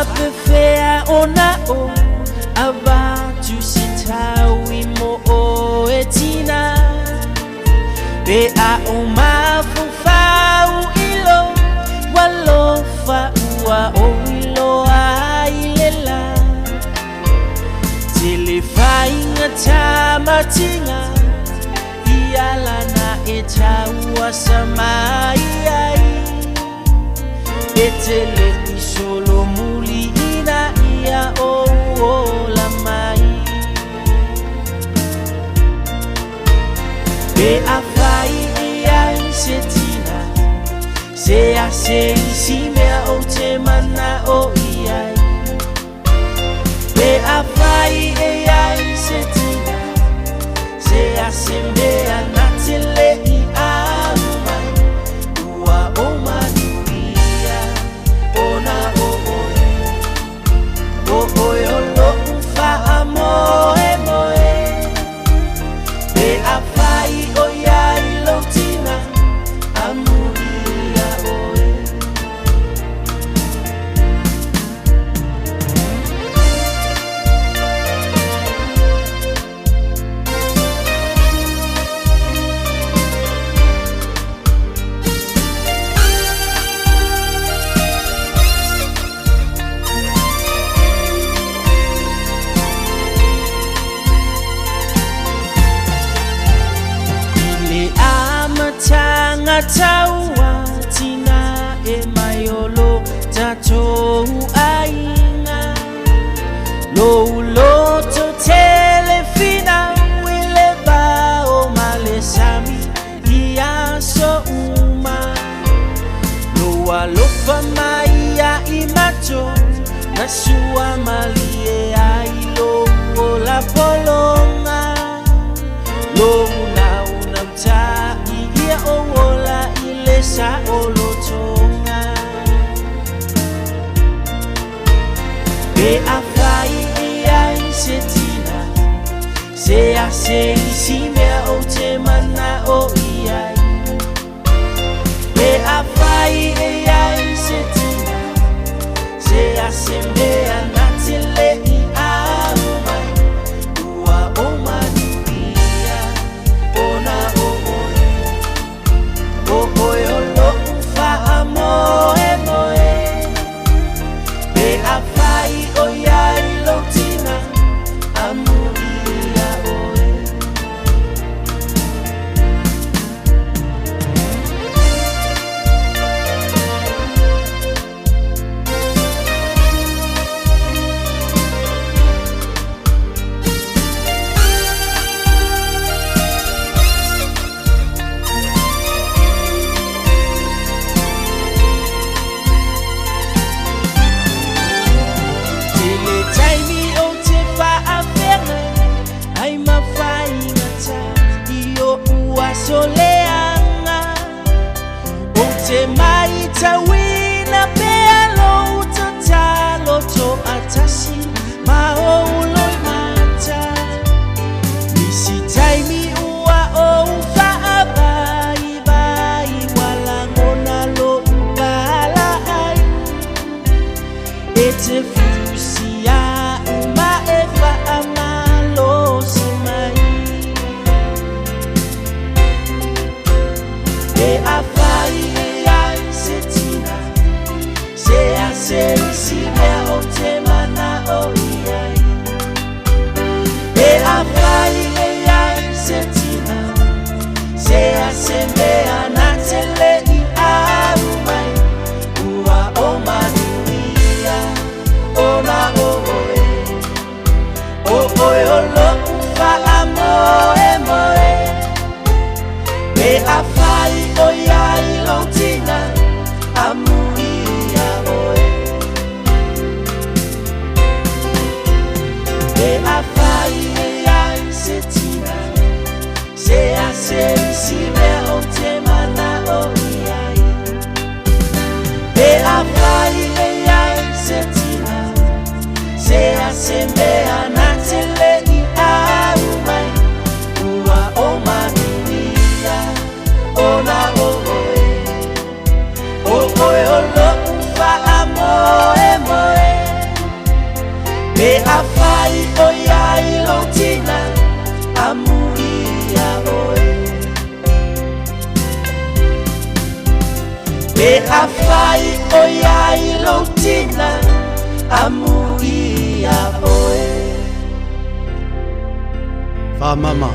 Apefea ona o abatu sitawi mo o etina be a uma fufau ilo walofa ua o ilo ailela telefai ngatamatinga iala na etaua samai ai etele isolo muli ina ia o la mai be afai ia setina se a se si mea o te mana o ia be afai ia setina se a se mea na te le i mai ua o mani taua tina e maiolo tatou ainga lo loto telefina wile bao malesami ia so uma lo alofa maia imato na sua malie ai lo la polonga lo una ta ia o sa olotonga be afai ia setina se a se si mea o te mana o ia be afai ia setina se a se mea na te le i mai ua o mani ia ona o soleanga o te mai tawina pea lo tatalo to atasi ma o loi mata nisi taimi ua o whaabai bai wala ngona lo ubala ai e te fusia uma e whaamalo se mai be afai ia setina se a se si mea o te mana o ia be afai ia setina se a se mea na te le i mai ua o manuia o oyai lontina amuia oe. Be afai oyai lontina amuia oe. Fa mama.